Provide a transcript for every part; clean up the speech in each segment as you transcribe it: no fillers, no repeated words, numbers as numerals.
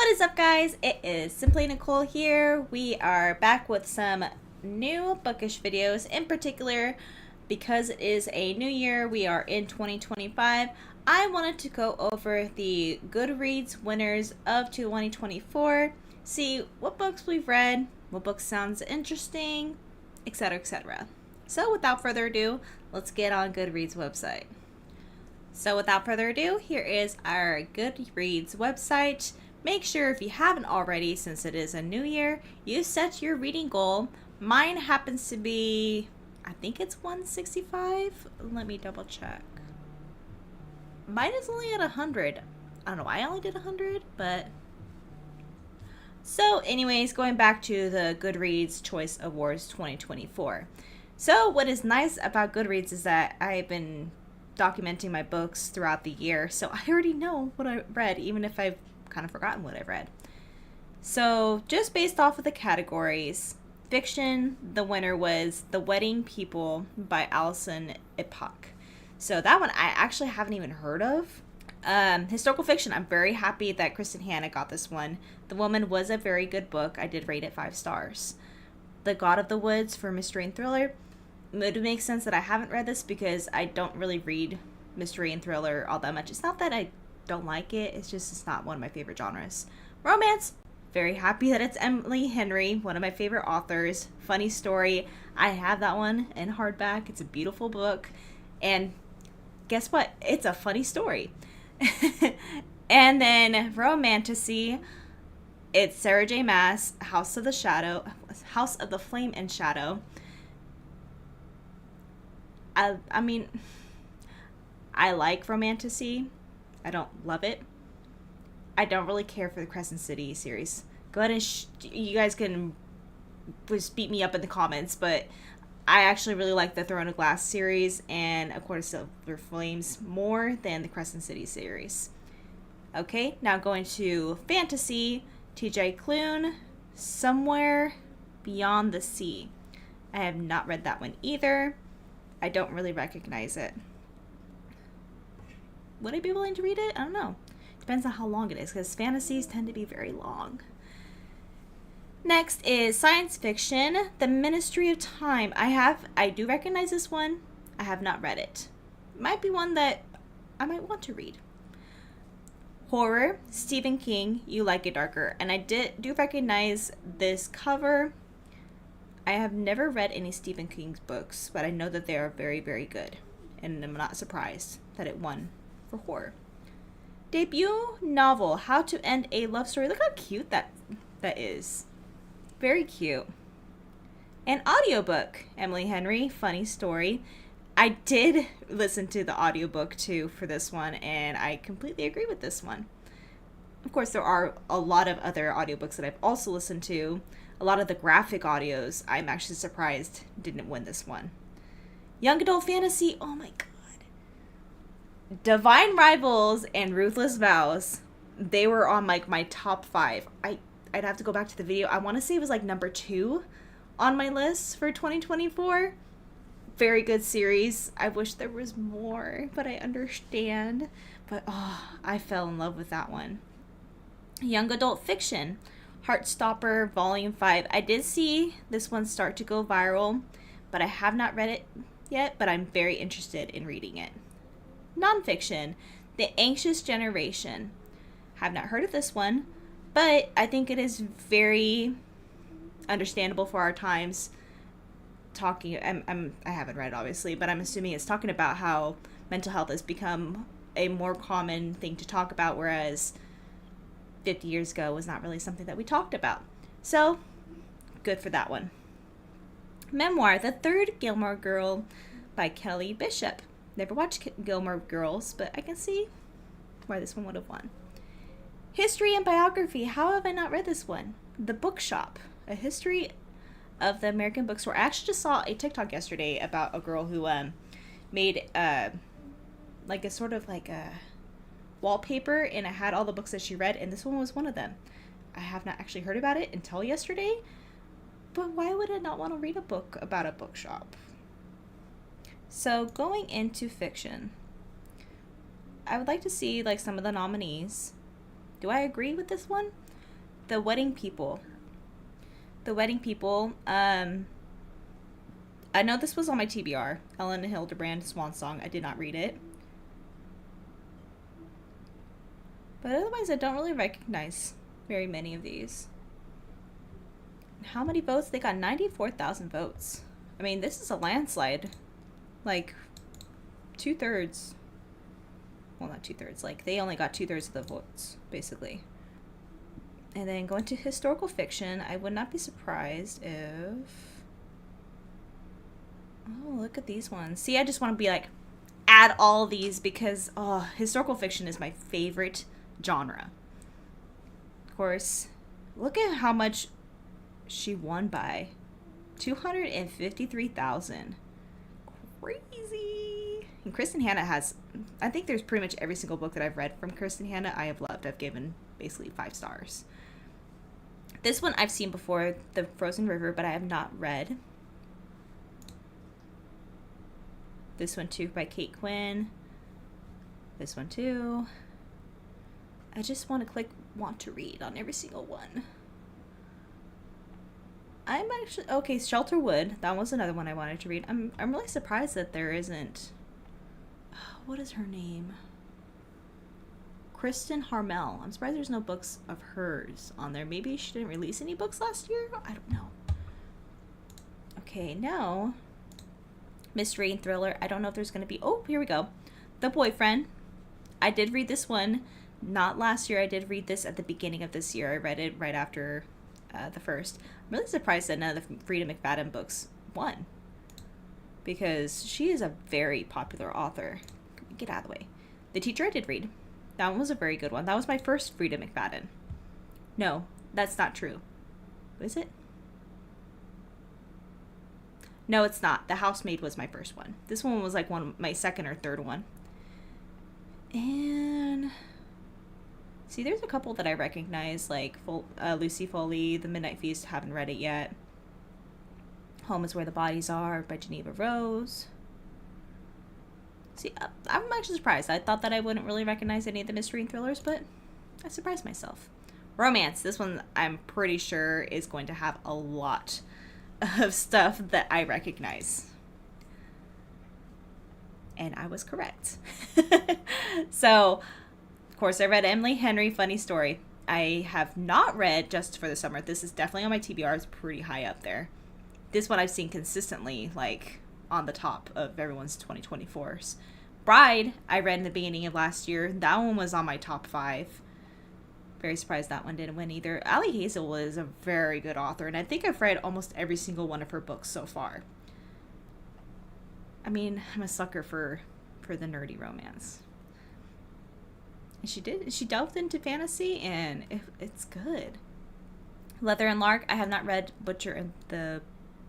What is up, guys? It is Simply Nicole here. We are back with some new bookish videos. In particular, because it is a new year, we are in 2025. I wanted to go over the Goodreads winners of 2024, see what books we've read, what book sounds interesting, etc., etc. So without further ado, let's get on Goodreads website. So without further ado, here is our Goodreads website. Make sure, if you haven't already, since it is a new year, you set your reading goal. Mine happens to be, I think it's 165. Let me double check. Mine is only at 100. I don't know why I only did 100, but... So anyways, going back to the Goodreads Choice Awards 2024. So what is nice about Goodreads is that I've been documenting my books throughout the year, so I already know what I read, even if I've kind of forgotten what I've read. So just based off of the categories, fiction, the winner was The Wedding People by Alison Epoch. So that one I actually haven't even heard of. Historical fiction, I'm very happy that Kristen Hanna got this one. The Woman was a very good book. I did rate it 5 stars. The God of the Woods for mystery and thriller. It would make sense that I haven't read this because I don't really read mystery and thriller all that much. It's not that I don't like it, it's not one of my favorite genres. Romance, very happy that it's Emily Henry, one of my favorite authors. Funny story, I have that one in hardback. It's a beautiful book, and guess what? It's a funny story. And then romantasy, it's Sarah J. Maas, House of the Flame and Shadow. I mean, I like romantasy. I don't love it. I don't really care for the Crescent City series. Go ahead and you guys can just beat me up in the comments, but I actually really like the Throne of Glass series and A Court of Silver Flames more than the Crescent City series. Okay, now going to fantasy, T.J. Klune, Somewhere Beyond the Sea. I have not read that one either. I don't really recognize it. Would I be willing to read it? I don't know. Depends on how long it is, because fantasies tend to be very long. Next is science fiction, The Ministry of Time. I do recognize this one. I have not read it. Might be one that I might want to read. Horror, Stephen King, You Like It Darker. And I do recognize this cover. I have never read any Stephen King's books, but I know that they are very, very good. And I'm not surprised that it won for horror. Debut novel, How to End a Love Story. Look how cute that is. Very cute. An audiobook, Emily Henry, Funny Story. I did listen to the audiobook too for this one, and I completely agree with this one. Of course, there are a lot of other audiobooks that I've also listened to. A lot of the graphic audios, I'm actually surprised didn't win this one. Young adult fantasy, oh my god. Divine Rivals and Ruthless Vows, they were on like my top 5. I'd have to go back to the video. I want to say it was like number 2 on my list for 2024. Very good series. I wish there was more, but I understand. But I fell in love with that one. Young adult fiction, Heartstopper Volume 5. I did see this one start to go viral, but I have not read it yet, but I'm very interested in reading it. Nonfiction, The Anxious Generation. Have not heard of this one, but I think it is very understandable for our times. I haven't read it obviously, but I'm assuming it's talking about how mental health has become a more common thing to talk about, whereas 50 years ago was not really something that we talked about. So, good for that one. Memoir, The Third Gilmore Girl by Kelly Bishop. Never watched Gilmore Girls, but I can see why this one would have won. History and biography. How have I not read this one? The Bookshop, a history of the American bookstore. I actually just saw a TikTok yesterday about a girl who made like a sort of like a wallpaper, and it had all the books that she read, and this one was one of them. I have not actually heard about it until yesterday, but why would I not want to read a book about a bookshop? So going into fiction, I would like to see like some of the nominees. Do I agree with this one? The Wedding People. The Wedding People. I know this was on my TBR. Ellen Hildebrand Swan Song. I did not read it. But otherwise, I don't really recognize very many of these. How many votes? They got 94,000 votes. I mean, this is a landslide. Like, 2/3. Well, not 2/3. Like, they only got 2/3 of the votes, basically. And then going to historical fiction, I would not be surprised if... Oh, look at these ones. See, I just want to be like, add all these because, oh, historical fiction is my favorite genre. Of course, look at how much she won by. 253,000. Crazy. And Kristen Hanna has, I think there's pretty much every single book that I've read from Kristen Hanna I have loved. I've given basically 5 stars. This one I've seen before, The Frozen River, but I have not read. This one too by Kate Quinn. This one too. I just want to click want to read on every single one. I'm actually okay. Shelterwood. That was another one I wanted to read. I'm really surprised that there isn't. What is her name? Kristen Harmel. I'm surprised there's no books of hers on there. Maybe she didn't release any books last year. I don't know. Okay, now mystery and thriller. I don't know if there's going to be... Oh, here we go. The Boyfriend. I did read this one. Not last year. I did read this at the beginning of this year. I read it right after the first. I'm really surprised that none of the Frida McFadden books won. Because she is a very popular author. Get out of the way. The Teacher I did read. That one was a very good one. That was my first Frida McFadden. No, that's not true. Is it? No, it's not. The Housemaid was my first one. This one was like my second or third one. And see, there's a couple that I recognize, like Lucy Foley, The Midnight Feast. Haven't read it yet. Home is Where the Bodies Are by Geneva Rose. See, I'm actually surprised. I thought that I wouldn't really recognize any of the mystery and thrillers, but I surprised myself. Romance. This one I'm pretty sure is going to have a lot of stuff that I recognize. And I was correct. So, of course, I read Emily Henry, Funny Story. I have not read Just for the Summer. This is definitely on my TBR. It's pretty high up there. This one I've seen consistently, like, on the top of everyone's 2024s. Bride, I read in the beginning of last year. That one was on my top 5. Very surprised that one didn't win either. Ali Hazel is a very good author, and I think I've read almost every single one of her books so far. I mean, I'm a sucker for the nerdy romance. And she delved into fantasy, and it's good. Leather and Lark, I have not read Butcher and the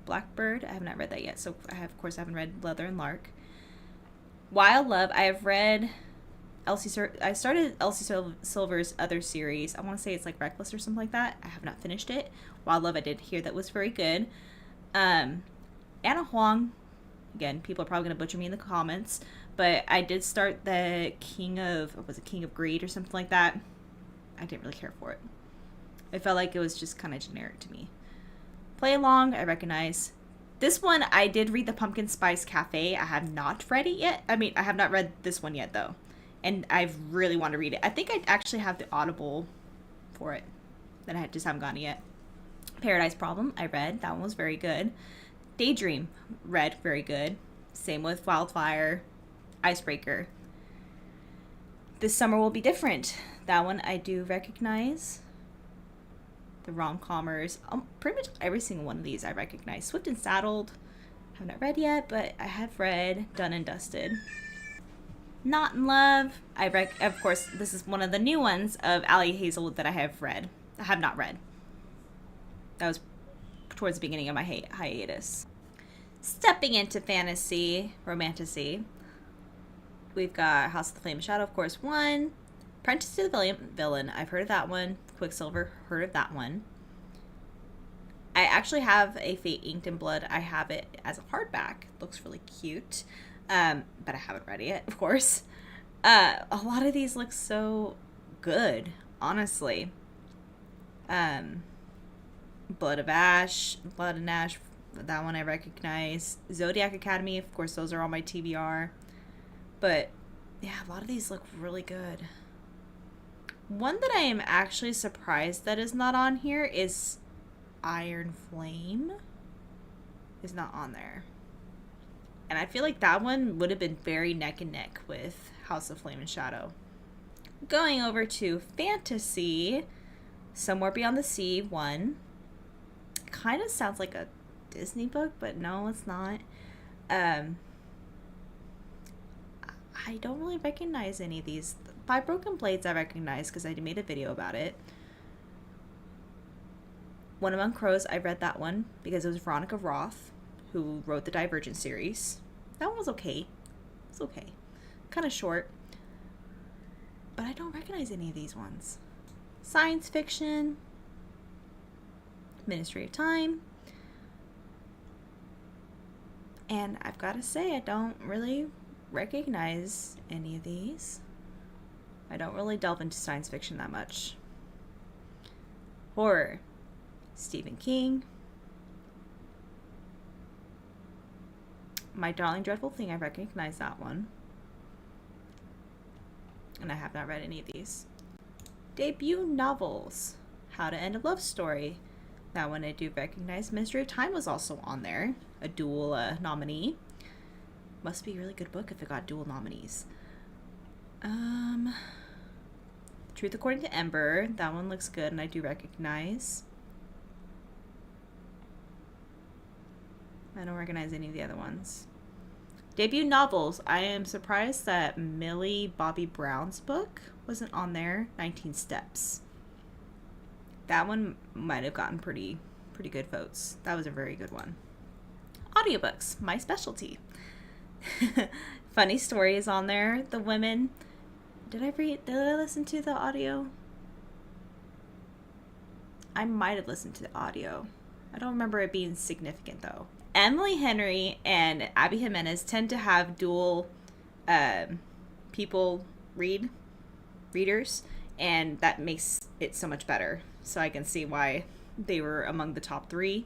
Blackbird. I have not read that yet, so of course I haven't read Leather and Lark. Wild Love, I have read I started Elsie Silver's other series. I want to say it's like Reckless or something like that. I have not finished it. Wild Love, I did hear that was very good. Anna Huang, again, people are probably going to butcher me in the comments, but I did start the King of Greed or something like that. I didn't really care for it. I felt like it was just kind of generic to me. Play Along, I recognize. This one, I did read The Pumpkin Spice Cafe. I have not read it yet. I mean, I have not read this one yet, though. And I really want to read it. I think I actually have the Audible for it. That I just haven't gotten it yet. Paradise Problem, I read. That one was very good. Daydream, read. Very good. Same with Wildfire. Icebreaker. This Summer Will Be Different. That one I do recognize. The rom-commers. Pretty much every single one of these I recognize. Swift and Saddled. I have not read yet, but I have read Done and Dusted. Not in Love. Of course, this is one of the new ones of Ali Hazelwood that I have not read. That was towards the beginning of my hiatus. Stepping into fantasy, romantasy. We've got House of the Flame and Shadow, of course, 1. Apprentice to the Villain. I've heard of that one. Quicksilver, heard of that one. I actually have a Fate Inked in Blood. I have it as a hardback. Looks really cute. But I haven't read it yet, of course. A lot of these look so good, honestly. Um, Blood and Ash, that one I recognize. Zodiac Academy, of course, those are all my TBR. But yeah, a lot of these look really good. One that I am actually surprised that is not on here is Iron Flame. Is not on there. And I feel like that one would have been very neck and neck with House of Flame and Shadow. Going over to fantasy, Somewhere Beyond the Sea 1. Kind of sounds like a Disney book, but no, it's not. I don't really recognize any of these. Five Broken Blades I recognize because I made a video about it. One Among Crows, I read that one because it was Veronica Roth who wrote the Divergent series. That one was okay. It's okay. Kind of short. But I don't recognize any of these ones. Science fiction. Ministry of Time. And I've got to say, I don't really recognize any of these. I don't really delve into science fiction that much. Horror. Stephen King. My Darling Dreadful Thing, I recognize that one. And I have not read any of these. Debut novels. How to End a Love Story. That one I do recognize. Mystery of Time was also on there. A dual nominee. Must be a really good book if it got dual nominees. Truth According to Ember. That one looks good and I do recognize. I don't recognize any of the other ones. Debut novels. I am surprised that Millie Bobby Brown's book wasn't on there. 19 Steps. That one might have gotten pretty good votes. That was a very good one. Audiobooks. My specialty. Funny Story is on there. The Women. Did I listen to the audio? I might have listened to the audio. I don't remember it being significant though. Emily Henry and Abby Jimenez tend to have dual people readers, and that makes it so much better. So I can see why they were among the top 3.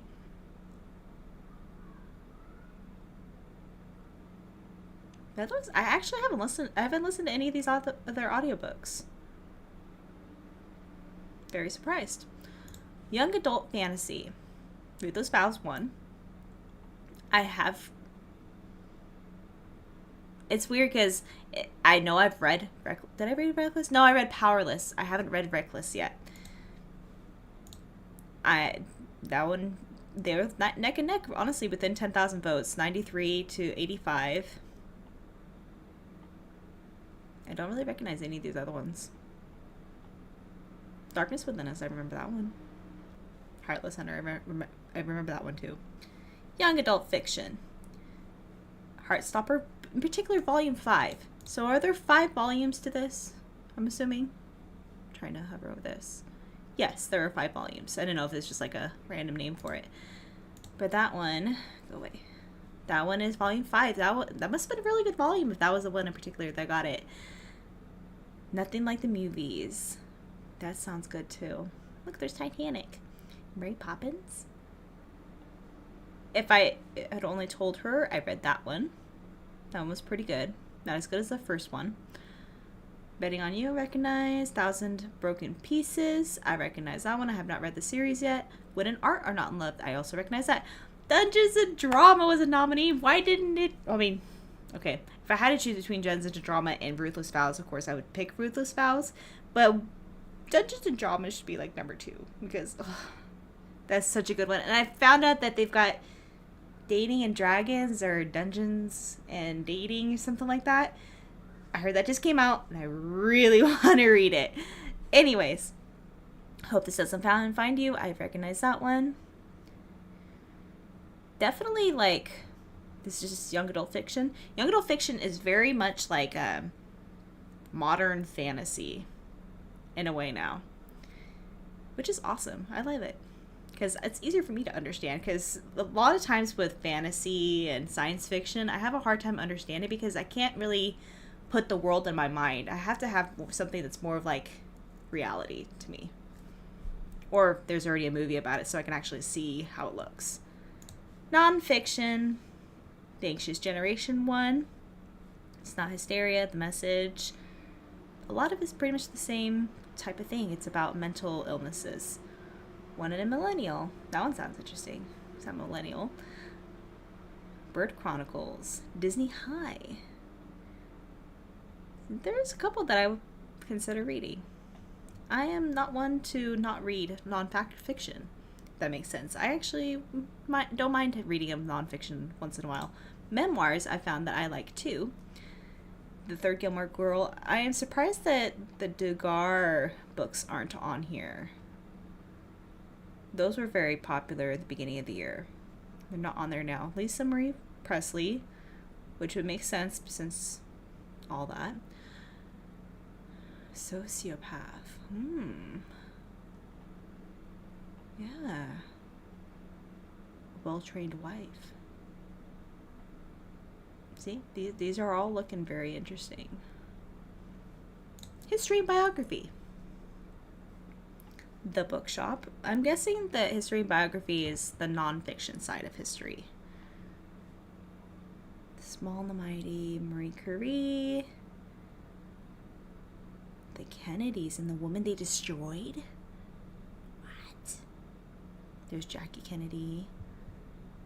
That looks. I actually haven't listened. I haven't listened to any of these other audiobooks. Very surprised. Young adult fantasy. Ruthless Vows 1. I have. It's weird because I know I've read. Did I read Reckless? No, I read Powerless. I haven't read Reckless yet. That one. They were neck and neck. Honestly, within 10,000 votes, 93 to 85. I don't really recognize any of these other ones. Darkness Within Us, I remember that one. Heartless Hunter, I remember that one too. Young adult fiction. Heartstopper, in particular, volume 5. So are there 5 volumes to this? I'm assuming. I'm trying to hover over this. Yes, there are 5 volumes. I don't know if it's just like a random name for it. But that one, go away. That one is volume 5. That must have been a really good volume if that was the one in particular that got it. Nothing Like the Movies. That sounds good too. Look, there's Titanic. Mary Poppins. If I had only told her, I read that one. That one was pretty good. Not as good as the first one. Betting on You, I recognize. 1,000 Broken Pieces. I recognize that one. I have not read the series yet. Wood and Art Are Not in Love. I also recognize that. Dungeons and Drama was a nominee. Why didn't it? I mean, okay. If I had to choose between Dungeons and Drama and Ruthless Vows, of course, I would pick Ruthless Vows. But Dungeons and Drama should be like number 2 because that's such a good one. And I found out that they've got Dating and Dragons or Dungeons and Dating or something like that. I heard that just came out and I really want to read it. Anyways, hope this doesn't find you. I recognize that one. Definitely like, this is just young adult fiction. Young adult fiction is very much like modern fantasy in a way now, which is awesome. I love it because it's easier for me to understand, because a lot of times with fantasy and science fiction, I have a hard time understanding because I can't really put the world in my mind. I have to have something that's more of like reality to me. Or there's already a movie about it, so I can actually see how it looks. Nonfiction. The Anxious Generation one. It's Not Hysteria, The Message. A lot of it's pretty much the same type of thing. It's about mental illnesses. One in a Millennial. That one sounds interesting. It's not millennial. Bird Chronicles. Disney High. There's a couple that I would consider reading. I am not one to not read non-fiction. If that makes sense. I actually don't mind reading a non-fiction once in a while. Memoirs I found that I like too. The Third Gilmore Girl. I am surprised that the Degar books aren't on here. Those were very popular at the beginning of the year. They're not on there now. Lisa Marie Presley, which would make sense since all that. Sociopath. Yeah. Well-trained wife. See, these are all looking very interesting. History and biography. The Bookshop. I'm guessing that history and biography is the nonfiction side of history. The Small and the Mighty, Marie Curie, the Kennedys and the woman they destroyed. What? There's Jackie Kennedy,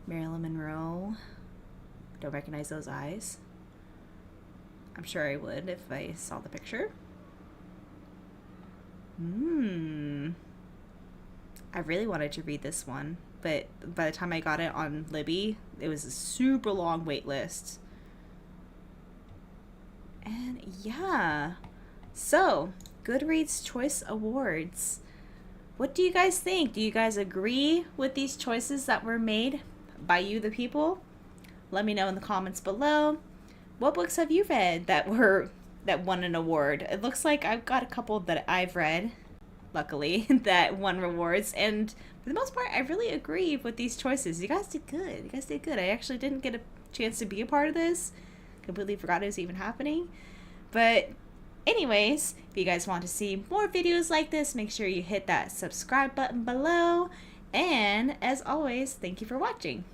Marilyn Monroe. Don't recognize those eyes. I'm sure I would if I saw the picture. I really wanted to read this one, but by the time I got it on Libby, it was a super long wait list. And yeah. So, Goodreads Choice Awards. What do you guys think? Do you guys agree with these choices that were made by you, the people? Let me know in the comments below. What books have you read that won an award? It looks like I've got a couple that I've read, luckily, that won rewards. And for the most part, I really agree with these choices. You guys did good. You guys did good. I actually didn't get a chance to be a part of this. Completely forgot it was even happening. But anyways, if you guys want to see more videos like this, make sure you hit that subscribe button below. And as always, thank you for watching.